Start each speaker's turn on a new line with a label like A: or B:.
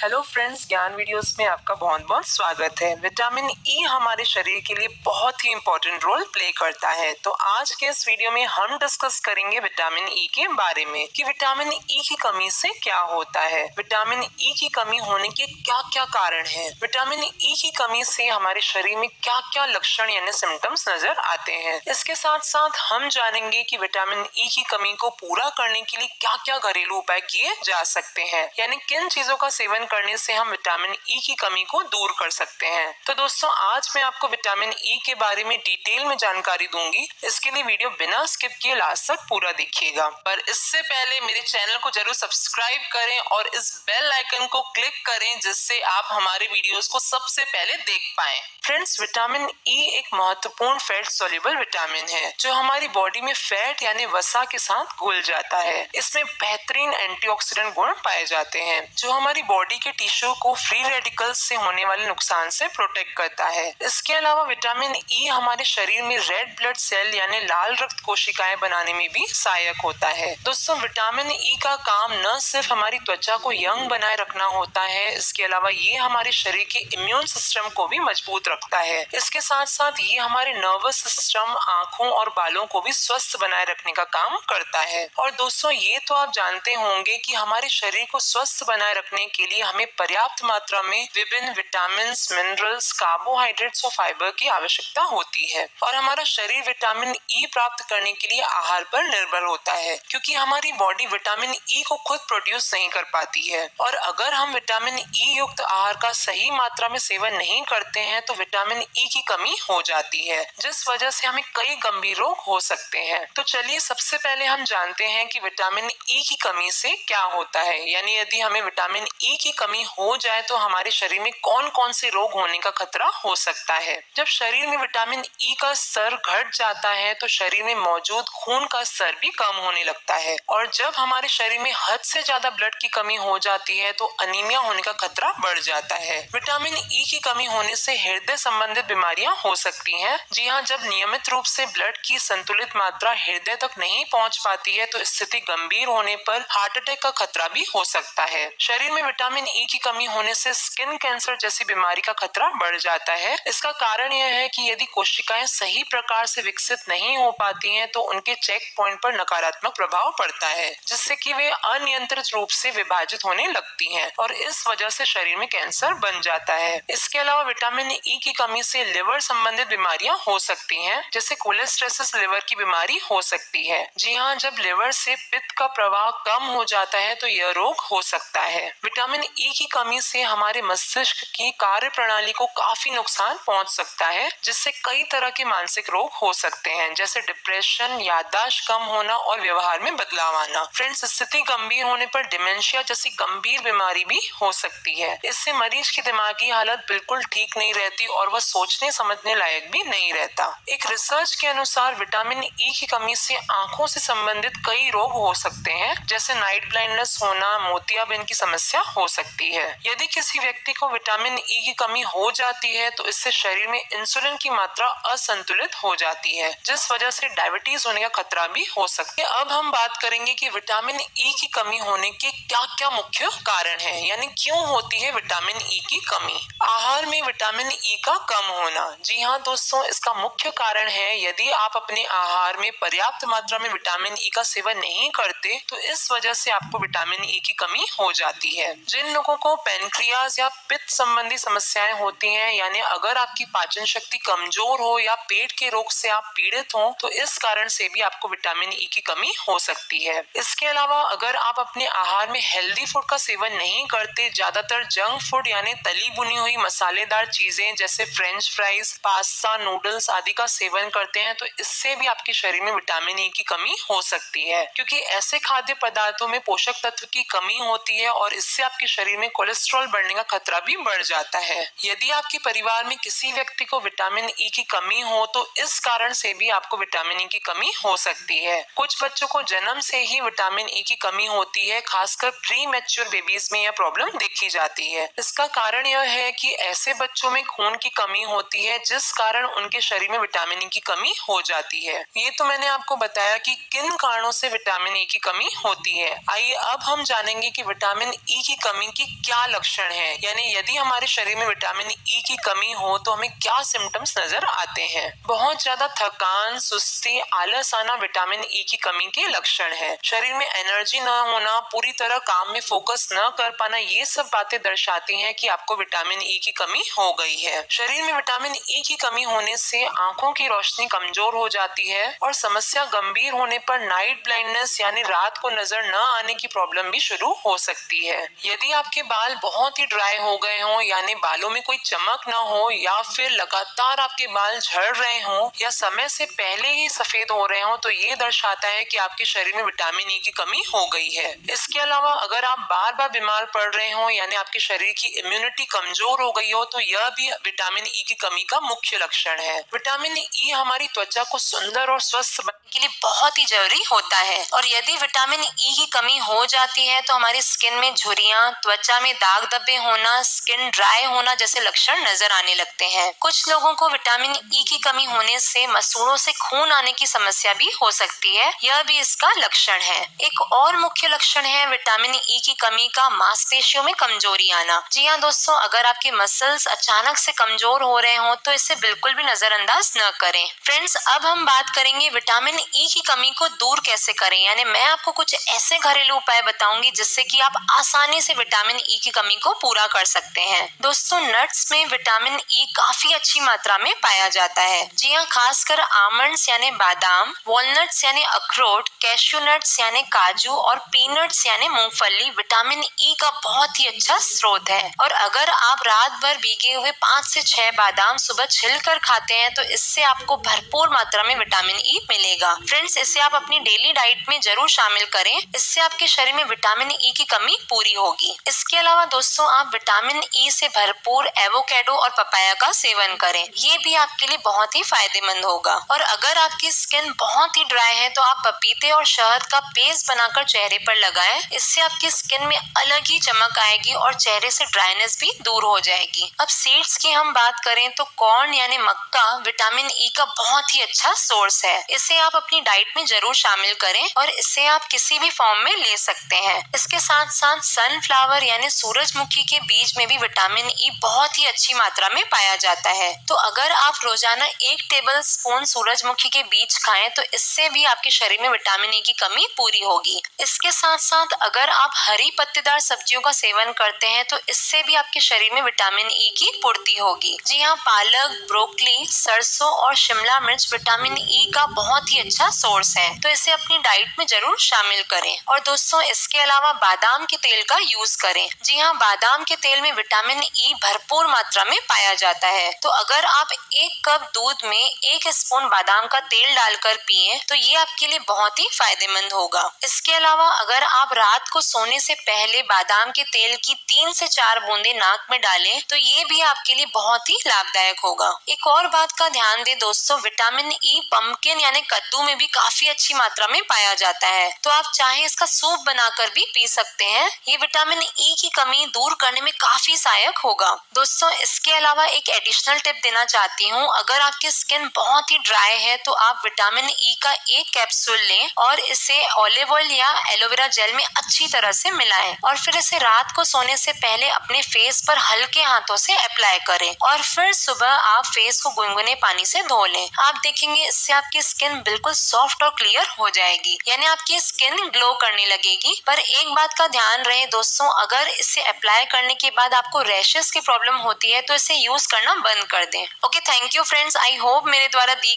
A: Hello friends, ज्ञान videos में आपका बहुत बहुत स्वागत है। विटामिन ई हमारे शरीर के लिए बहुत ही इंपॉर्टेंट रोल प्ले करता है। तो आज के इस वीडियो में हम डिस्कस करेंगे विटामिन ई के बारे में कि विटामिन ई की कमी से क्या होता है, विटामिन ई की कमी होने के क्या क्या कारण हैं, विटामिन ई की कमी से हमारे शरीर में क्या क्या लक्षण यानी सिम्टम्स नजर आते हैं। इसके साथ साथ हम जानेंगे कि विटामिन ई की कमी को पूरा करने के लिए क्या क्या घरेलू उपाय किए जा सकते हैं, यानी किन चीजों का सेवन करने से हम विटामिन ई की कमी को दूर कर सकते हैं। तो दोस्तों, आज मैं आपको विटामिन ई के बारे में डिटेल में जानकारी दूंगी। इसके लिए वीडियो बिना स्किप किए लास्ट तक पूरा देखिएगा। पर इससे पहले मेरे चैनल को जरूर सब्सक्राइब करें और इस बेल आइकन को क्लिक करें, जिससे आप हमारे वीडियोस को सबसे पहले देख पाएं। फ्रेंड्स, विटामिन ई एक महत्वपूर्ण फैट सोल्यूबल विटामिन है जो हमारी बॉडी में फैट यानी वसा के साथ घुल जाता है। इसमें बेहतरीन एंटीऑक्सीडेंट गुण पाए जाते हैं जो हमारी बॉडी के टिश्यू को फ्री रेडिकल्स से होने वाले नुकसान से प्रोटेक्ट करता है। इसके अलावा विटामिन ई हमारे शरीर में रेड ब्लड सेल यानी लाल रक्त कोशिकाएं बनाने में भी सहायक होता है। दोस्तों, विटामिन ई का काम न सिर्फ हमारी त्वचा को यंग बनाए रखना होता है, इसके अलावा ये हमारे शरीर के इम्यून सिस्टम को भी मजबूत रखता है। इसके साथ साथ ये हमारे नर्वस सिस्टम, आंखों और बालों को भी स्वस्थ बनाए रखने का काम करता है। और दोस्तों, ये तो आप जानते होंगे कि हमारे शरीर को स्वस्थ बनाए रखने के लिए हमें पर्याप्त मात्रा में विभिन्न विटामिन, मिनरल्स, कार्बोहाइड्रेट्स और फाइबर की आवश्यकता होती है। और हमारा शरीर विटामिन ई प्राप्त करने के लिए आहार पर निर्भर होता है, क्योंकि हमारी बॉडी विटामिन ई को खुद प्रोड्यूस नहीं कर पाती है। और अगर हम विटामिन ई युक्त आहार का सही मात्रा में सेवन नहीं करते हैं तो विटामिन ई की कमी हो जाती है, जिस वजह से हमें कई गंभीर रोग हो सकते हैं। तो चलिए सबसे पहले हम जानते हैं कि विटामिन ई की कमी से क्या होता है, यानी यदि हमें विटामिन ई की कमी हो जाए तो हमारे शरीर में कौन कौन से रोग होने का खतरा हो सकता है। जब शरीर में विटामिन ई का स्तर घट जाता है तो शरीर में मौजूद खून का स्तर भी कम होने लगता है, और जब हमारे शरीर में हद से ज्यादा ब्लड की कमी हो जाती है तो अनीमिया होने का खतरा बढ़ जाता है। विटामिन ई की कमी होने से हृदय संबंधित बीमारियां हो सकती हैं। जी हाँ, जब नियमित रूप से ब्लड की संतुलित मात्रा हृदय तक नहीं पहुंच पाती है तो स्थिति गंभीर होने पर हार्ट अटैक का खतरा भी हो सकता है। शरीर में विटामिन ई की कमी होने से स्किन कैंसर जैसी बीमारी का खतरा बढ़ जाता है। इसका कारण यह है कि यदि कोशिकाएं सही प्रकार से विकसित नहीं हो पाती हैं तो उनके चेक पॉइंट पर नकारात्मक प्रभाव पड़ता है, जिससे कि वे अनियंत्रित रूप से विभाजित होने लगती हैं और इस वजह से शरीर में कैंसर बन जाता है। इसके अलावा विटामिन ई की कमी से लिवर संबंधित बीमारियां हो सकती हैं, जैसे कोलेस्टेसिस लिवर की बीमारी हो सकती है। जी हाँ, जब लिवर से पित्त का प्रवाह कम हो जाता है तो यह रोग हो सकता है। विटामिन ई की कमी से हमारे मस्तिष्क की कार्य प्रणाली को काफी नुकसान पहुंच सकता है, जिससे कई तरह के मानसिक रोग हो सकते हैं, जैसे डिप्रेशन, याददाश्त कम होना और व्यवहार में बदलाव आना। फ्रेंड्स, स्थिति गंभीर होने पर डिमेंशिया जैसी गंभीर बीमारी भी हो सकती है। इससे मरीज की दिमागी हालत बिल्कुल ठीक नहीं रहती और वह सोचने समझने लायक भी नहीं रहता। एक रिसर्च के अनुसार विटामिन ई की कमी से आंखों से संबंधित कई रोग हो सकते हैं, जैसे नाइट ब्लाइंडनेस होना, मोतियाबिंद की समस्या हो सकती है। यदि किसी व्यक्ति को विटामिन ई की कमी हो जाती है तो इससे शरीर में इंसुलिन की मात्रा असंतुलित हो जाती है, जिस वजह से डायबिटीज होने का खतरा भी हो सकता है। अब हम बात करेंगे कि विटामिन ई की कमी होने के क्या क्या मुख्य कारण हैं, यानी क्यों होती है विटामिन ई की कमी। आहार में विटामिन ई का कम होना। जी हाँ दोस्तों, इसका मुख्य कारण है यदि आप अपने आहार में पर्याप्त मात्रा में विटामिन ई का सेवन नहीं करते तो इस वजह से आपको विटामिन ई की कमी हो जाती है। जिन लोगों को पेनक्रियाज या पित्त संबंधी समस्याएं होती हैं, यानी अगर आपकी पाचन शक्ति कमजोर हो या पेट के रोग से आप पीड़ित हो तो इस कारण से भी आपको विटामिन ई की कमी हो सकती है। इसके अलावा अगर आप अपने आहार में हेल्दी फूड का सेवन नहीं करते, ज्यादातर जंक फूड यानी तली भुनी हुई मसालेदार चीजें जैसे फ्रेंच फ्राइज, पास्ता, नूडल्स आदि का सेवन करते हैं तो इससे भी आपके शरीर में विटामिन ई की कमी हो सकती है, क्योंकि ऐसे खाद्य पदार्थों में पोषक तत्व की कमी होती है और इससे आपके शरीर में कोलेस्ट्रॉल बढ़ने का खतरा भी बढ़ जाता है। यदि आपके परिवार में किसी व्यक्ति को विटामिन ई की कमी हो तो इस कारण से भी आपको विटामिन ई की कमी हो सकती है। कुछ बच्चों को जन्म से ही विटामिन ई की कमी होती है, खासकर प्री मैच्योर बेबीज में यह प्रॉब्लम देखी जाती है। इसका कारण यह है कि ऐसे बच्चों में खून की कमी होती है, जिस कारण उनके शरीर में विटामिन ई की कमी हो जाती है। ये तो मैंने आपको बताया कि किन कारणों से विटामिन ई की कमी होती है। आइए अब हम जानेंगे कि विटामिन ई की कमी के क्या लक्षण हैं, यानी यदि हमारे शरीर में विटामिन ई की कमी हो तो हमें क्या सिम्टम्स नजर आते हैं। बहुत ज्यादा थकान, सुस्ती, आलस आना विटामिन ई की कमी के लक्षण है। शरीर में एनर्जी न होना, पूरी तरह काम में फोकस न कर पाना, ये सब बातें दर्शाती हैं कि आपको विटामिन ई की कमी हो गई है। शरीर में विटामिन ई की कमी होने से आंखों की रोशनी कमजोर हो जाती है और समस्या गंभीर होने पर नाइट ब्लाइंडनेस यानी रात को नजर न आने की प्रॉब्लम भी शुरू हो सकती है। यदि आपके बाल बहुत ही ड्राई हो गए हों, यानी बालों में कोई चमक न हो, या फिर लगातार आपके बाल झड़ रहे हों या समय से पहले ही सफेद हो रहे हों, तो ये दर्शाता है कि आपके शरीर में विटामिन ई की कमी हो गई है। इसके अलावा अगर आप बार बार बीमार पड़ रहे हो, यानी आपके शरीर की इम्यूनिटी कमजोर हो गई हो, तो यह भी विटामिन ई की कमी का मुख्य लक्षण है। विटामिन ई हमारी त्वचा को सुंदर और स्वस्थ बनाने के लिए बहुत ही जरूरी होता है, और यदि विटामिन ई की कमी हो जाती है तो हमारी स्किन में झुर्रियां, त्वचा में दाग धब्बे होना, स्किन ड्राई होना जैसे लक्षण नजर आने लगते हैं। कुछ लोगों को विटामिन ई की कमी होने से मसूड़ों से खून आने की समस्या भी हो सकती है, यह भी इसका लक्षण है। एक और मुख्य लक्षण है विटामिन ई की कमी का मांसपेशियों में कमजोरी आना। जी हाँ दोस्तों, अगर आपके मसल्स अचानक से कमजोर हो रहे हो तो इसे बिल्कुल भी नजरअंदाज न करें। फ्रेंड्स, अब हम बात करेंगे विटामिन ई की कमी को दूर कैसे करें, यानी मैं आपको कुछ ऐसे घरेलू उपाय बताऊंगी जिससे कि आप आसानी से विटामिन ई की कमी को पूरा कर सकते हैं। दोस्तों, नट्स में विटामिन ई काफी अच्छी मात्रा में पाया जाता है। जी हाँ, खासकर आमंड्स यानी बादाम, वॉलनट्स यानी अखरोट, कैश्यू नट्स यानी काजू और पीनट्स यानी मूंगफली विटामिन ई का बहुत ही अच्छा स्रोत है। और अगर आप रात भर भीगे हुए 5 से 6 बादाम सुबह छिलकर खाते हैं तो इससे आपको भरपूर मात्रा में विटामिन ई मिलेगा। फ्रेंड्स, इसे आप अपनी डेली डाइट में जरूर शामिल करें, इससे आपके शरीर में विटामिन ई की कमी पूरी होगी। इसके अलावा दोस्तों, आप विटामिन ई से भरपूर एवोकेडो और पपाया का सेवन करें, ये भी आपके लिए बहुत ही फायदेमंद होगा। और अगर आपकी स्किन बहुत ही ड्राई है तो आप पपीते और शहद का पेस्ट बनाकर चेहरे पर लगाएं, इससे आपकी स्किन में अलग ही चमक आएगी और चेहरे से ड्राइनेस भी दूर हो जाएगी। अब सीड्स की हम बात करें तो कॉर्न यानी मक्का विटामिन ई का बहुत ही अच्छा सोर्स है, इसे आप अपनी डाइट में जरूर शामिल करें और इसे आप किसी भी फॉर्म में ले सकते हैं। इसके साथ साथ सनफ्लावर यानी सूरजमुखी के बीज में भी विटामिन ई बहुत ही अच्छी मात्रा में पाया जाता है। तो अगर आप रोजाना 1 टेबल स्पून सूरजमुखी के बीज खाएं तो इससे भी आपके शरीर में विटामिन ई की कमी पूरी होगी। इसके साथ साथ अगर आप हरी पत्तेदार सब्जियों का सेवन करते हैं तो इससे भी आपके शरीर में विटामिन ई की पूर्ति होगी। जी हाँ, पालक, ब्रोकली, सरसों और शिमला मिर्च विटामिन ई का बहुत ही अच्छा सोर्स है, तो इसे अपनी डाइट में जरूर शामिल करें। और दोस्तों, इसके अलावा बादाम के तेल का यूज करें। जी हाँ, बादाम के तेल में विटामिन ई भरपूर मात्रा में पाया जाता है, तो अगर आप 1 कप दूध में 1 स्पून बादाम का तेल डालकर पिए तो ये आपके लिए बहुत ही फायदेमंद होगा। इसके अलावा अगर आप रात को सोने से पहले बादाम के तेल की 3 से 4 बूंदे नाक में डालें तो ये भी आपके लिए बहुत ही लाभदायक होगा। एक और बात का ध्यान दें दोस्तों, विटामिन ई पंपकिन यानी कद्दू में भी काफी अच्छी मात्रा में पाया जाता है, तो आप चाहे इसका सूप बनाकर भी पी सकते हैं। ये विटामिन ई की कमी दूर करने में काफी सहायक होगा। दोस्तों, इसके अलावा एक एडिशनल टिप देना चाहती हूँ, अगर आपकी स्किन बहुत ही ड्राई है तो आप विटामिन ई का 1 कैप्सूल लें और इसे ऑलिव ऑयल या एलोवेरा जेल में अच्छी तरह से मिलाएं और फिर इसे रात को सोने से पहले अपने फेस पर हल्के हाथों से अप्लाई करें और फिर सुबह आप फेस को गुनगुने पानी से धो लें। आप देखेंगे इससे आपकी स्किन बिल्कुल सॉफ्ट और क्लियर हो जाएगी, यानी आपकी स्किन ग्लो करने लगेगी। पर एक बात का ध्यान रहे दोस्तों, अगर इसे अप्लाई करने के बाद आपको रैशेस की प्रॉब्लम होती है तो इसे यूज करना बंद कर दें। Okay, thank you friends. I hope मेरे द्वारा दी